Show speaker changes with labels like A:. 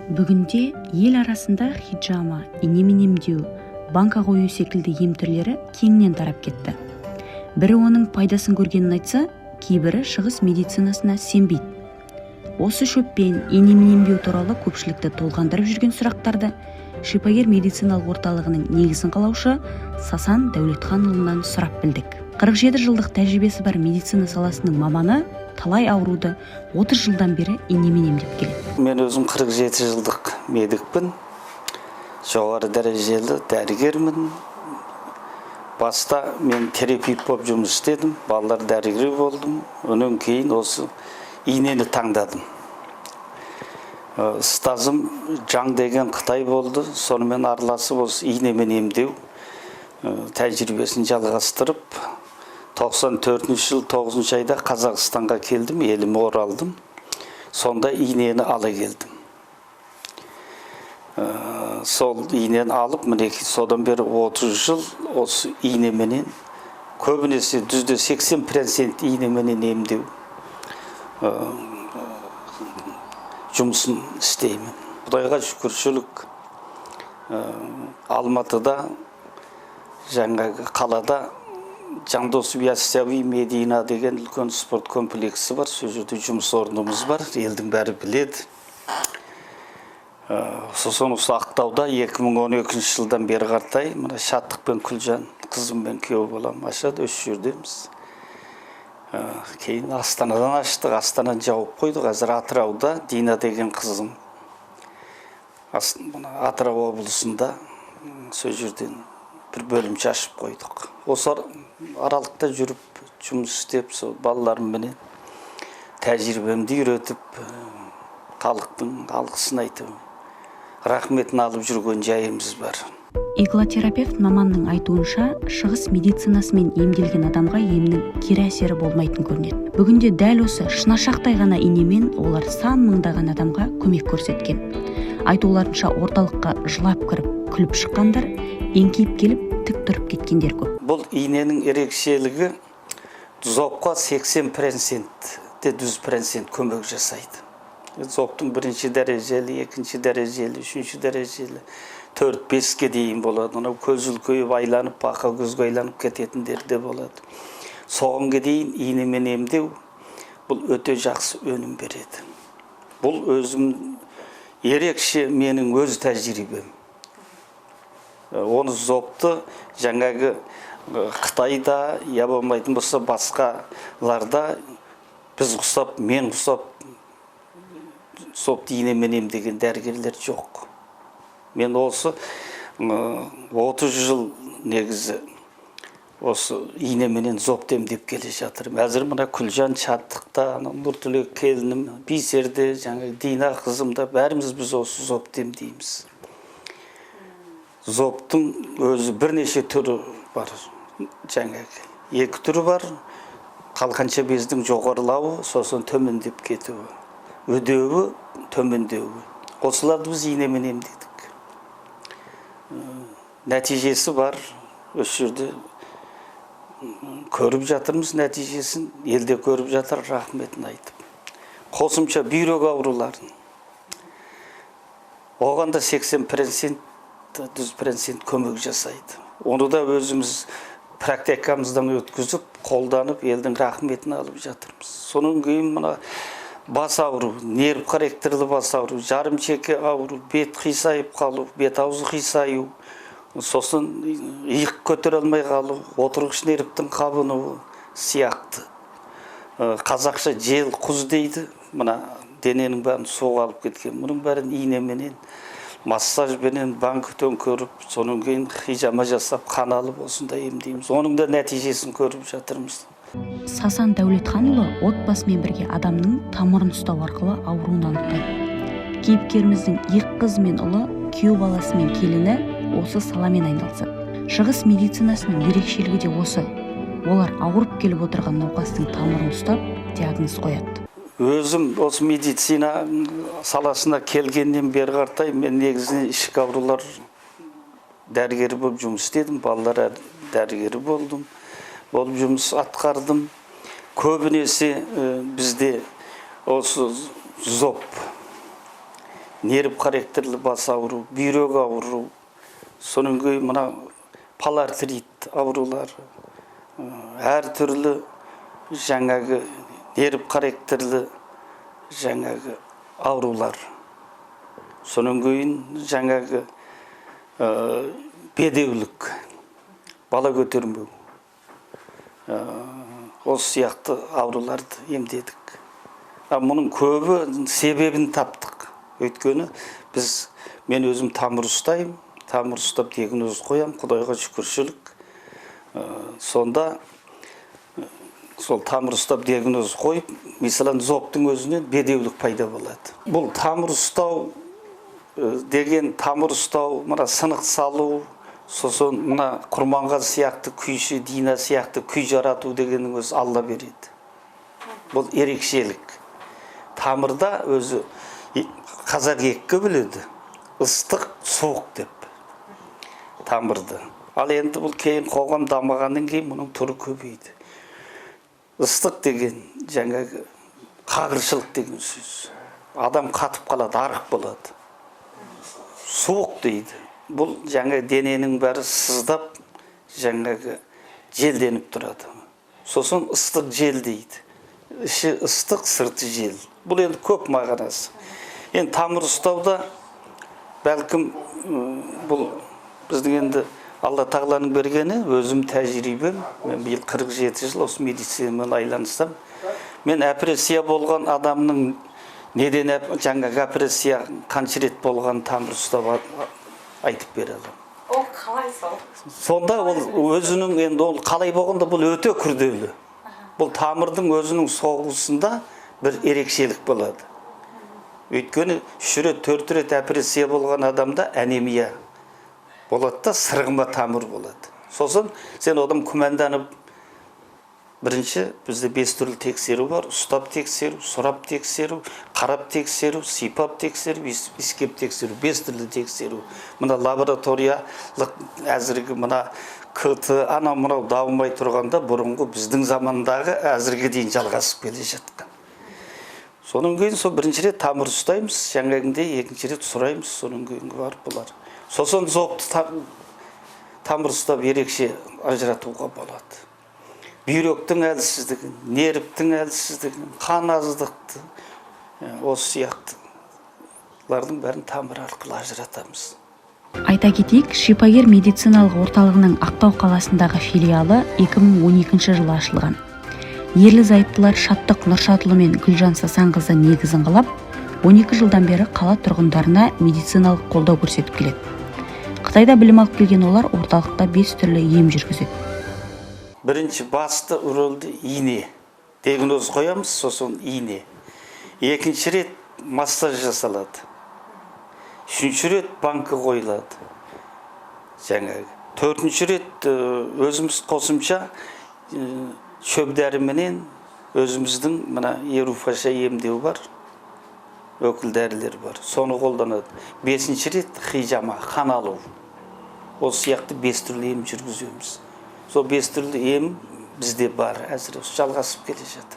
A: Бүгінде ел арасында хиджама, инемен емдеу, банка қою секілді ем түрлері кеңінен тарап кетті. Бірі оның пайдасын көргенін айтса, кейбірі шығыс медицинасына сенбейді. Осы шөппен инемен емдеу туралы көпшілікті толғандырып жүрген сұрақтарды Шипагер медициналық орталығының негізін қалаушы Сасан Дәулетханұлынан сұрап білдік. 47 жылдық тәжірибесі бар медицина саласының маманы талай ауруды 30 жылдан бері инемен емдеп келеді.
B: Мен өзім 47 жылдық медикпін, жоғары дәрежелі дәрігермін. Баста мен терапевт болып жұмыс істедім, балалар дәрігері болдым. Онан кейін осы инені таңдадым. Стазым Жаң деген Қытай болды, сонымен араласып осы инемен емдеу тәжірибесін жалғастырып, 94 жыл 9 айда Қазақстанға келдім, еліме оралдым. Сонда инені ала келдім. Сол инені алып, мінеки содан бері 30 жыл осы инеменен, көбінесе жүзде 80% инеменен емдеу жұмысын істеймін. Құдайға шүкіршілік, Алматыда, жаңағы қалада Жандос Яссауи Медина деген үлкен спорт комплексі бар. Сол жерде жұмыс орнымыз бар, елдің бәрі біледі. Сосын осы Ақтауда 2012 жылдан бері қартай, мына Шаттық пен Күлжан қызыммен күйеу балам ашады, осы жердеміз. Кейін Астанадан аштық, Астанадан жауып қойдық. Қазір Атырауда Дина деген қызым. Атырау облысында сол жерден бір бөлімше ашып қойдық. Осы аралықта жүріп жұмыс істеп, сол балаларымменен тәжірибемді үйретіп, халықтың алғысын айтып, рахметін алып жүрген жайымыз бар.
A: Иглотерапевт маманның айтуынша, шығыс медицинасымен емделген адамға емнің кері әсері болмайтын көрінеді. Бүгінде дәл осы шынашақтай ғана инемен олар сан мыңдаған адамға көмек көрсеткен. Айтуларынша орталыққа жылап кіріп, күліп шыққандар, еңкейіп келіп, тік тұрып кеткендер көп.
B: Бұл иненің ерекшелігі зобқа 80%-те 100% көмек жасайды. Зобтың бірінші дәрежелі, екінші дәрежелі, үшінші дәрежелі, 4-5-ке дейін болады. Көз үлкейіп айланып, бақа көзге айланып кететіндер де болады. Соғынға дейін инемен емдеу бұл өте жақсы өнім береді. Бұл өзім ерекше менің өз тәжірибем. Оны зобты жаңағы Қытайда, я болмайтын болса басқаларда біз құсап, мен құсап зобты инемен емдеген дәрігерлер жоқ. Мен осы 30 жыл негізі осы инеменен зобты емдеп келе жатырмын. Әзір мына Күлжан Шаттықта, Нұртілек келінім, Бейсерде, жаңағы Дина қызымда бәріміз біз осы зобты емдейміз. Зобтың өзі бірнеше түрі бар. Жаңағы екі түрі бар. Қалқанша бездің жоғарылауы, сосын төмендеп кетуі. Өдеуі, төмендеуі. Осыларды біз инемен емдедік. Нәтижесі бар. Осы жерде көріп жатырмыз нәтижесін. Елде көріп жатыр, рахметін айтып. Қосымша бүйрек ауруларын. Оғанда 80% 100% көмек жасайды. Оны да өзіміз практикамыздан өткізіп, қолданып, елдің рахметін алып жатырмыз. Соның кейін мына бас ауру, нерв характерлі бас ауру, жарым шеке ауру, бет қисайып қалу, бет аузы қисаю, сосын иық көтере алмай қалу, отырғыш нервтің қабынуы сияқты. Қазақша жел құз дейді, мына дененің бәрін суға алып кеткен. Мұның бәрін инеменен, массажбенен банк төңкеріп, соның кейін хижама жасап, қан алып осындай емдейміз. Оның да нәтижесін көріп жатырмыз.
A: Сасан Дәулетханұлы отбасымен бірге адамның тамырын ұстау арқылы ауруын анықтайды. Кейіпкеріміздің екі қызы мен ұлы, күйеу баласы мен келіні осы саламен айналысады. Шығыс медицинасының ерекшелігі де осы. Олар ауырып келіп отырған науқастың тамырын ұстап, диагноз қояды.
B: Өзім осы медицина саласына келгеннен бері қартай, мен негізінен ішкі аурулар дәрігері болып жұмыс істедім, балалар дәрігері болдым. Болып жұмыс атқардым. Көбінесе бізде осы зоб нерв характерлі бас ауру, бүйрек ауру, сонан кейін мына полиартрит аурулар, әртүрлі жаңағы нерв характерлі жаңағы аурулар. Сонан кейін жаңағы бедеулік, бала көтермеу, осы сияқты ауруларды емдедік. Мұның көбі себебін таптық. Өйткені мен өзім тамыр ұстаймын, тамыр ұстап диагноз қоям, Құдайға шүкіршілік. Сонда сол тамыр ұстап диагноз қойып, мысалы зоптың өзінен бедеулік пайда болады. Бұл тамыр ұстау деген тамыр ұстау, мына сынық салу, сосын мына құрманға сияқты күйші, Дина сияқты күй жарату дегеннің өзі Алла береді. Бұл ерекшелік. Тамырда өзі қазақ екіге біледі. Ыстық, суық деп. Тамырды. Ал енді бұл кейін қоғам дамығаннан кейін мұның түрі көбейді. Ыстық деген жаңағы қағыршылық деген сөз. Адам қатып қалады, арық болады. Суық дейді. Бұл жаңа дененің бәрі сыздап, жаңағы желденіп тұрады. Сосын ыстық жел дейді. Іші ыстық, сырты жел. Бұл енді көп мағынасы. Енді тамыр ұстауда бәлкім бұл біздің енді Алла тағаланың бергені, өзім тәжірибем. Мен биыл 47 жыл осы медицинамен айланыстым. Мен апрессия болған адамның неден жаңағы апрессия қанша рет болған тамыр ұстап айтып бере аламын.
C: Ол қалай сол?
B: Сонда ол өзінің енді ол қалай болғанда бұл өте күрделі. Бұл тамырдың өзінің соғысында бір ерекшелік болады. Өйткені 3 рет, 4 рет апрессия болған адамда анемия болады да, сырғыма тамыр болады. Сосын сен одан күмәнданып, бірінші бізде 5 түрлі тексеру бар: ұстап тексеру, сұрап тексеру, қарап тексеру, сипап тексеру, искеп тексеру, 5 түрлі тексеру. Мына лабораториялық әзіргі мына КТ мынау дамымай тұрғанда бұрынғы біздің замандағы әзірге дейін жалғасып келе жатқан. Соның кейін сол бірінші рет тамыр ұстаймыз, жаңағындай екінші рет сұраймыз, соның кейін барып бұлар. Сосын зоқты тамыр ұстап ерекше ажыратуға болады. Бүйректің әлсіздігін, нервтің әлсіздігін, қан аздықты, осы сияқтылардың бәрін тамыр арқылы ажыратамыз.
A: Айта кетейік, Шипагер медициналық орталығының Ақтау қаласындағы филиалы 2012 жылы ашылған. Ерлі-зайыптылар Шаттық Нұршатұлы мен Гүлжан Сасанқызы негізін қалап, 12 жылдан бері қала тұрғындарына медициналық қолдау көрсетіп келеді. Қытайда білім алып келген олар орталықта 5 түрлі ем жүргізеді.
B: Бірінші басты рөлді ине. Диагноз қоямыз, сосын ине. Екінші рет массаж жасалады. Үшінші рет банкі қойылады. Төртінші рет өзіміз қосымша шөп дәріменен өзіміздің мына еруфаша емдеу бар. Өкіл дәрілер бар. Соны қолданады. Бесінші рет хижама, қан алу. Осы сияқты 5 түрлі ем жүргіземіз. Сол 5 түрлі ем бізде бар, әзір жалғасып келе жатыр.